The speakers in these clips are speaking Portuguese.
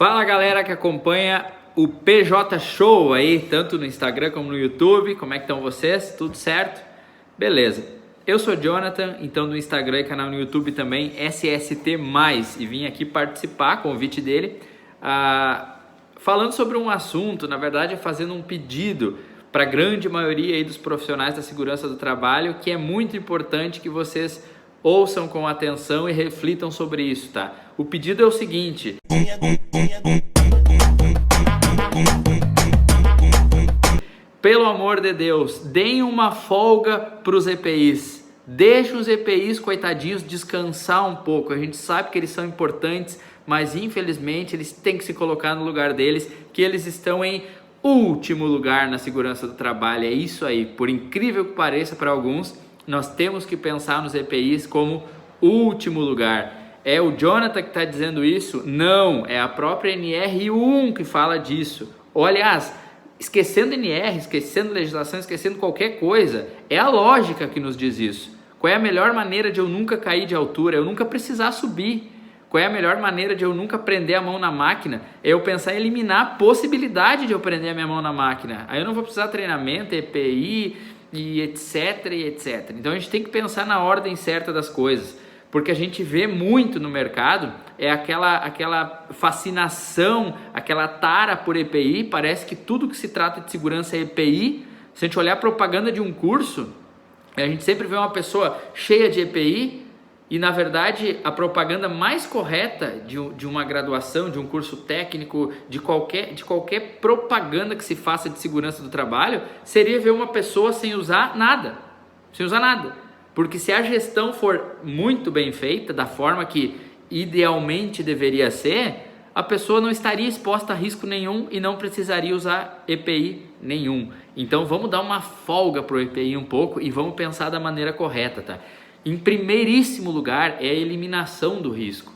Fala galera que acompanha o PJ Show aí, tanto no Instagram como no YouTube. Como é que estão vocês? Tudo certo? Beleza. Eu sou Jonathan, então no Instagram e canal no YouTube também, SST+, e vim aqui participar, convite dele, falando sobre um assunto, na verdade fazendo um pedido para a grande maioria aí dos profissionais da segurança do trabalho, que é muito importante que vocês ouçam com atenção e reflitam sobre isso, tá? O pedido é o seguinte: pelo amor de Deus, deem uma folga para os EPIs. Deixem os EPIs, coitadinhos, descansar um pouco. A gente sabe que eles são importantes, mas infelizmente eles têm que se colocar no lugar deles, que eles estão em último lugar na segurança do trabalho. É isso aí. Por incrível que pareça para alguns, nós temos que pensar nos EPIs como último lugar. É o Jonathan que está dizendo isso? Não, é a própria NR1 que fala disso. Aliás, esquecendo NR, esquecendo legislação, esquecendo qualquer coisa, é a lógica que nos diz isso. Qual é a melhor maneira de eu nunca cair de altura? Eu nunca precisar subir. Qual é a melhor maneira de eu nunca prender a mão na máquina? É eu pensar em eliminar a possibilidade de eu prender a minha mão na máquina. Aí eu não vou precisar de treinamento, EPI e etc, e etc. Então a gente tem que pensar na ordem certa das coisas, porque a gente vê muito no mercado aquela fascinação, aquela tara por EPI. Parece que tudo que se trata de segurança é EPI. Se a gente olhar a propaganda de um curso, a gente sempre vê uma pessoa cheia de EPI, e na verdade a propaganda mais correta de uma graduação, de um curso técnico, de qualquer propaganda que se faça de segurança do trabalho, seria ver uma pessoa sem usar nada, porque se a gestão for muito bem feita, da forma que idealmente deveria ser, a pessoa não estaria exposta a risco nenhum e não precisaria usar EPI nenhum. Então vamos dar uma folga para o EPI um pouco e vamos pensar da maneira correta, tá? Em primeiríssimo lugar é a eliminação do risco.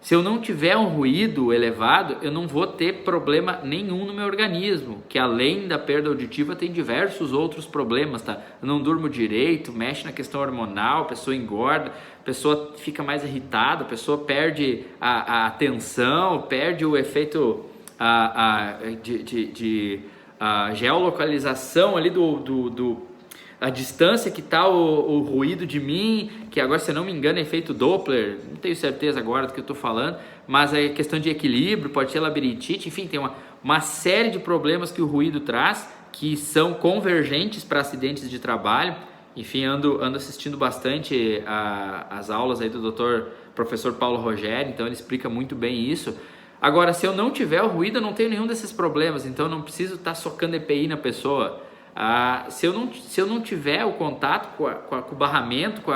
Se eu não tiver um ruído elevado, eu não vou ter problema nenhum no meu organismo, que além da perda auditiva tem diversos outros problemas, tá? Eu não durmo direito, mexe na questão hormonal, a pessoa engorda, a pessoa fica mais irritada, a pessoa perde a atenção, perde o efeito de geolocalização ali a distância que está o ruído de mim, que agora, se eu não me engano, é efeito Doppler, não tenho certeza agora do que eu estou falando, mas é questão de equilíbrio, pode ser labirintite, enfim, tem uma série de problemas que o ruído traz, que são convergentes para acidentes de trabalho. Enfim, ando assistindo bastante as aulas aí do professor Paulo Rogério, então ele explica muito bem isso. Agora, se eu não tiver o ruído, eu não tenho nenhum desses problemas, então eu não preciso estar socando EPI na pessoa. Se eu não tiver o contato com o barramento, com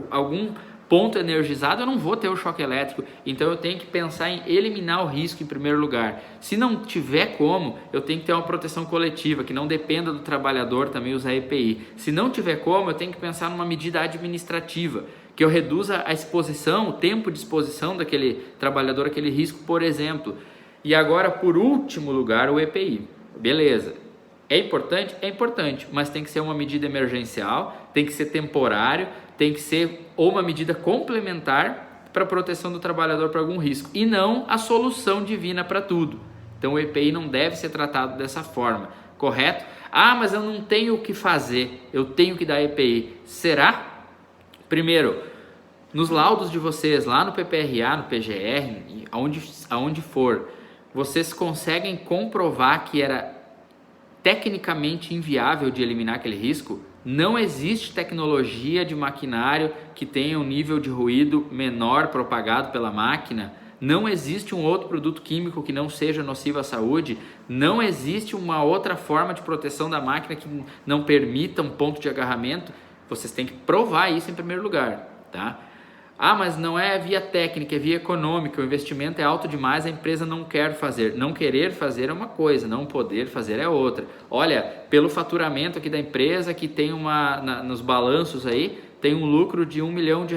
algum ponto energizado, eu não vou ter o choque elétrico. Então eu tenho que pensar em eliminar o risco em primeiro lugar. Se não tiver como, eu tenho que ter uma proteção coletiva, que não dependa do trabalhador também usar EPI. Se não tiver como, eu tenho que pensar numa medida administrativa, que eu reduza a exposição, o tempo de exposição daquele trabalhador, aquele risco, por exemplo. E agora, por último lugar, o EPI. Beleza. É importante? É importante, mas tem que ser uma medida emergencial, tem que ser temporário, tem que ser ou uma medida complementar para a proteção do trabalhador para algum risco, e não a solução divina para tudo. Então o EPI não deve ser tratado dessa forma, correto? Mas eu não tenho o que fazer, eu tenho que dar EPI. Será? Primeiro, nos laudos de vocês, lá no PPRA, no PGR, aonde for, vocês conseguem comprovar que era tecnicamente inviável de eliminar aquele risco? Não existe tecnologia de maquinário que tenha um nível de ruído menor propagado pela máquina. Não existe um outro produto químico que não seja nocivo à saúde. Não existe uma outra forma de proteção da máquina que não permita um ponto de agarramento. Vocês têm que provar isso em primeiro lugar, tá? Mas não é via técnica, é via econômica, o investimento é alto demais, a empresa não quer fazer. Não querer fazer é uma coisa, não poder fazer é outra. Olha, pelo faturamento aqui da empresa, que tem nos balanços aí, tem um lucro de R$1 milhão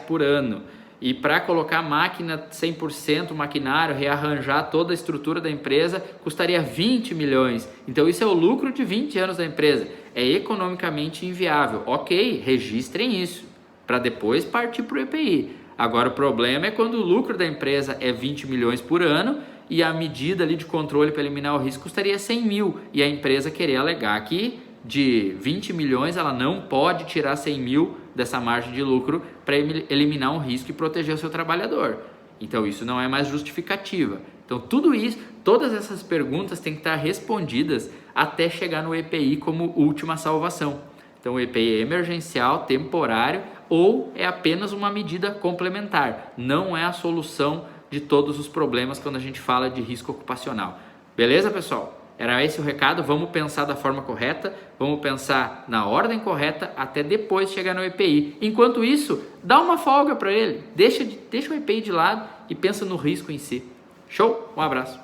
por ano. E para colocar máquina 100%, maquinário, rearranjar toda a estrutura da empresa, custaria 20 milhões. Então isso é o lucro de 20 anos da empresa. É economicamente inviável. Ok, registrem isso, para depois partir para o EPI. Agora o problema é quando o lucro da empresa é 20 milhões por ano e a medida ali de controle para eliminar o risco custaria 100 mil e a empresa querer alegar que de 20 milhões ela não pode tirar 100 mil dessa margem de lucro para eliminar um risco e proteger o seu trabalhador. Então isso não é mais justificativa. Então tudo isso, todas essas perguntas têm que estar respondidas até chegar no EPI como última salvação. Então o EPI é emergencial, temporário ou é apenas uma medida complementar. Não é a solução de todos os problemas quando a gente fala de risco ocupacional. Beleza, pessoal? Era esse o recado. Vamos pensar da forma correta, vamos pensar na ordem correta até depois chegar no EPI. Enquanto isso, dá uma folga para ele, deixa o EPI de lado e pensa no risco em si. Show? Um abraço.